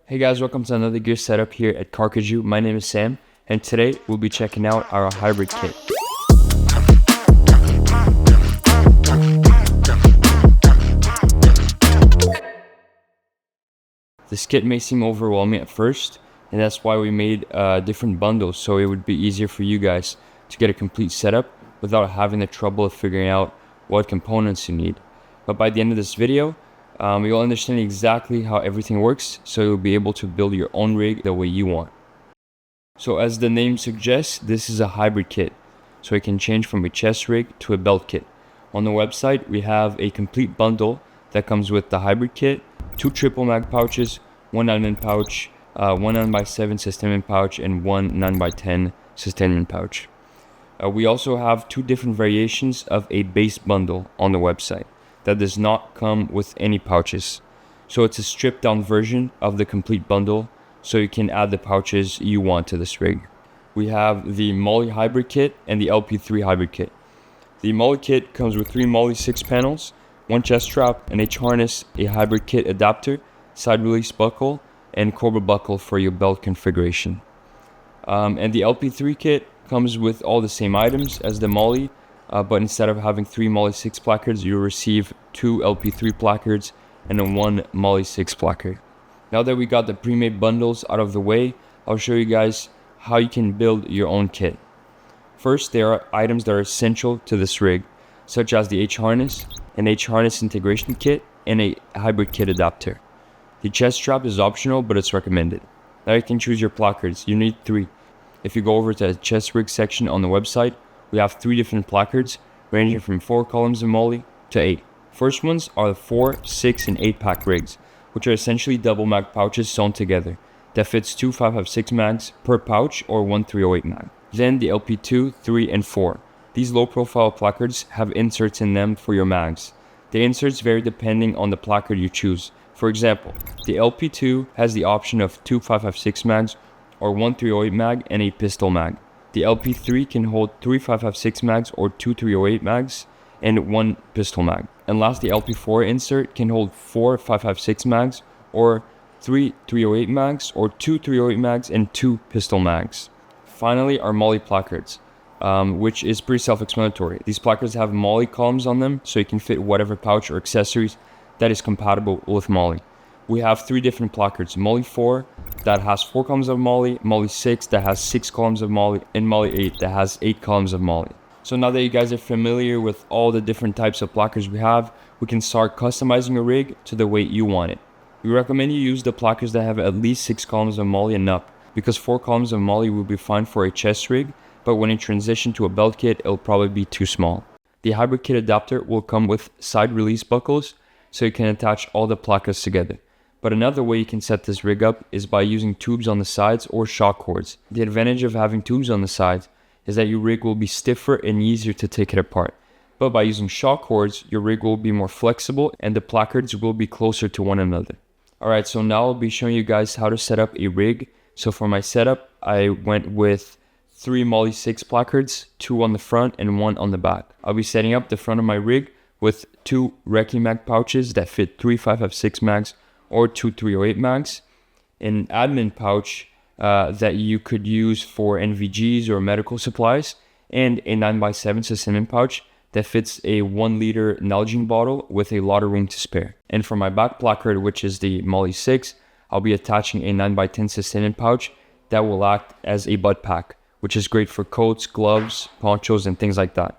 Hey guys, welcome to another gear setup here at Carcajou. My name is Sam, and today we'll be checking out our hybrid kit. This kit may seem overwhelming at first, and that's why we made different bundles so it would be easier for you guys to get a complete setup without having the trouble of figuring out what components you need. But by the end of this video, you'll understand exactly how everything works, so you'll be able to build your own rig the way you want. So as the name suggests, this is a hybrid kit, so it can change from a chest rig to a belt kit. On the website, we have a complete bundle that comes with the hybrid kit, 2 triple mag pouches, 1 9mm pouch, 1 9x7 sustainment pouch, and 1 9x10 sustainment pouch. We also have 2 different variations of a base bundle on the website that does not come with any pouches. So it's a stripped down version of the complete bundle, so you can add the pouches you want to this rig. We have the MOLLE hybrid kit and the LP3 hybrid kit. The MOLLE kit comes with 3 MOLLE 6 panels, 1 chest strap, an H harness, a hybrid kit adapter, side release buckle, and cobra buckle for your belt configuration. And the LP3 kit comes with all the same items as the MOLLE, but instead of having 3 MOLLE 6 placards, you'll receive 2 LP3 placards and a 1 MOLLE 6 placard. Now that we got the pre-made bundles out of the way, I'll show you guys how you can build your own kit. First, there are items that are essential to this rig, such as the H harness, an H harness integration kit, and a hybrid kit adapter. The chest strap is optional, but it's recommended. Now you can choose your placards. You need 3. If you go over to the chest rig section on the website, we have 3 different placards ranging from 4 columns of MOLLE to 8. First ones are the 4, 6, and 8 pack rigs, which are essentially double mag pouches sewn together that fits 2 5.56 mags per pouch or 1 308 mag. Then the LP2, 3, and 4. These low profile placards have inserts in them for your mags. The inserts vary depending on the placard you choose. For example, the LP2 has the option of 2 5.56 mags or 1 308 mag and a pistol mag. The LP3 can hold 3 5.56 mags or 2 308 mags and 1 pistol mag. And last, the LP4 insert can hold 4 5.56 mags or 3 308 mags or 2 308 mags and 2 pistol mags. Finally, our MOLLE placards, which is pretty self-explanatory. These placards have MOLLE columns on them, so you can fit whatever pouch or accessories that is compatible with MOLLE. We have 3 different placards: MOLLE 4 that has 4 columns of MOLLE, MOLLE 6 that has 6 columns of MOLLE, and MOLLE 8 that has 8 columns of MOLLE. So now that you guys are familiar with all the different types of placards we have, we can start customizing a rig to the way you want it. We recommend you use the placards that have at least 6 columns of MOLLE and up, because 4 columns of MOLLE will be fine for a chest rig, but when you transition to a belt kit, it'll probably be too small. The hybrid kit adapter will come with side release buckles, so you can attach all the placards together. But another way you can set this rig up is by using tubes on the sides or shock cords. The advantage of having tubes on the sides is that your rig will be stiffer and easier to take it apart. But by using shock cords, your rig will be more flexible and the placards will be closer to one another. Alright, so now I'll be showing you guys how to set up a rig. So for my setup, I went with 3 MOLLE 6 placards, 2 on the front and 1 on the back. I'll be setting up the front of my rig with 2 Recce mag pouches that fit 3 5.56 mags or 2 308 mags, an admin pouch that you could use for NVGs or medical supplies, and a 9x7 sustainment pouch that fits a 1 liter Nalgene bottle with a lot of room to spare. And for my back placard, which is the MOLLE 6, I'll be attaching a 9x10 sustainment pouch that will act as a butt pack, which is great for coats, gloves, ponchos, and things like that.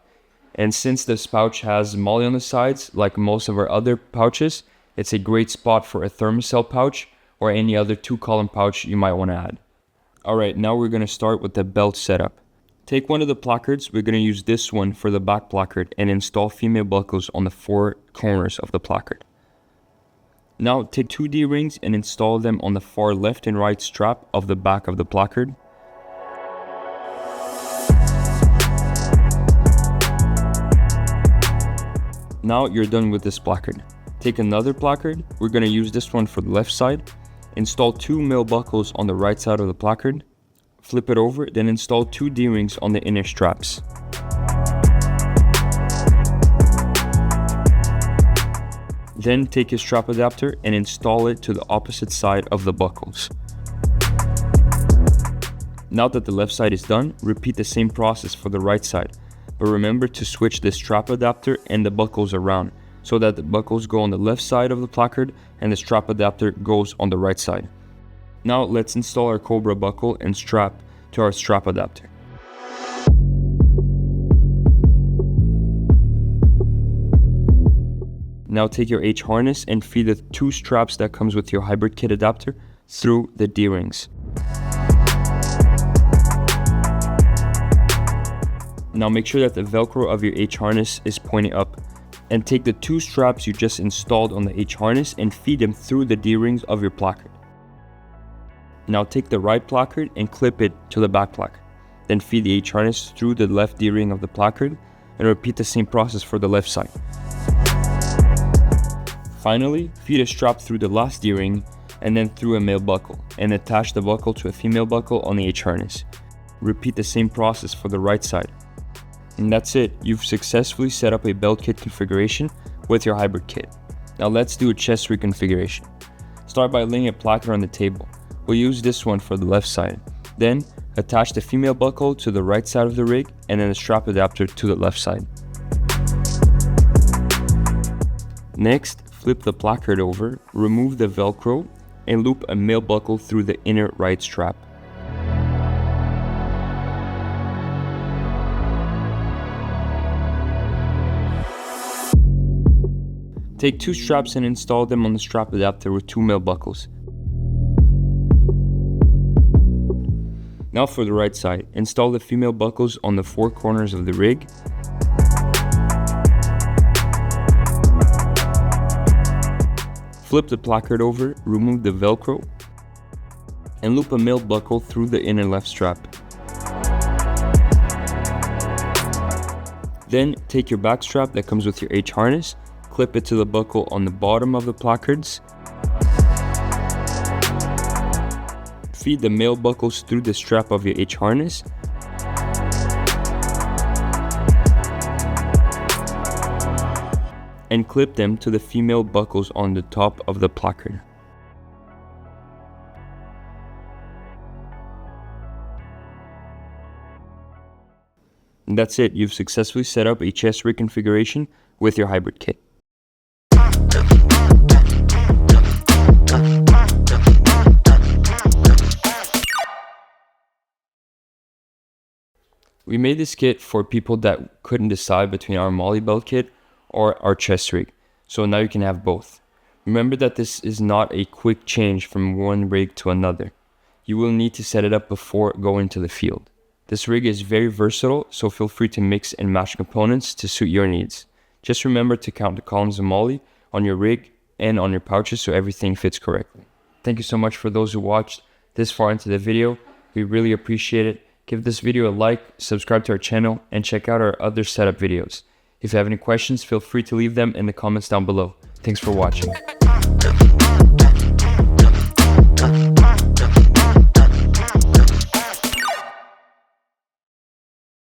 And since this pouch has MOLLE on the sides, like most of our other pouches, it's a great spot for a thermocell pouch or any other 2-column pouch you might want to add. Alright, now we're going to start with the belt setup. Take one of the placards, we're going to use this one for the back placard, and install female buckles on the 4 corners of the placard. Now take 2 D-rings and install them on the far left and right strap of the back of the placard. Now you're done with this placard. Take another placard, we're going to use this one for the left side. Install 2 male buckles on the right side of the placard. Flip it over, then install 2 D-rings on the inner straps. Then take your strap adapter and install it to the opposite side of the buckles. Now that the left side is done, repeat the same process for the right side, but remember to switch the strap adapter and the buckles around so that the buckles go on the left side of the placard and the strap adapter goes on the right side. Now let's install our Cobra buckle and strap to our strap adapter. Now take your H harness and feed the 2 straps that comes with your hybrid kit adapter through the D-rings. Now make sure that the Velcro of your H harness is pointing up, and take the 2 straps you just installed on the H harness and feed them through the D-rings of your placard. Now take the right placard and clip it to the back placard. Then feed the H harness through the left D-ring of the placard and repeat the same process for the left side. Finally, feed a strap through the last D-ring and then through a male buckle, and attach the buckle to a female buckle on the H harness. Repeat the same process for the right side. And that's it, you've successfully set up a belt kit configuration with your hybrid kit. Now let's do a chest rig configuration. Start by laying a placard on the table. We'll use this one for the left side. Then, attach the female buckle to the right side of the rig and then the strap adapter to the left side. Next, flip the placard over, remove the Velcro, and loop a male buckle through the inner right strap. Take 2 straps and install them on the strap adapter with 2 male buckles. Now for the right side, install the female buckles on the 4 corners of the rig. Flip the placard over, remove the Velcro, and loop a male buckle through the inner left strap. Then take your back strap that comes with your H harness, clip it to the buckle on the bottom of the placards. Feed the male buckles through the strap of your H harness. And clip them to the female buckles on the top of the placard. And that's it, you've successfully set up a chest rig configuration with your hybrid kit. We made this kit for people that couldn't decide between our Molly belt kit or our chest rig, so now you can have both. Remember that this is not a quick change from one rig to another. You will need to set it up before going to the field. This rig is very versatile, so feel free to mix and match components to suit your needs. Just remember to count the columns of Molly on your rig and on your pouches so everything fits correctly. Thank you so much for those who watched this far into the video. We really appreciate it. Give this video a like, subscribe to our channel, and check out our other setup videos. If you have any questions, feel free to leave them in the comments down below. Thanks for watching.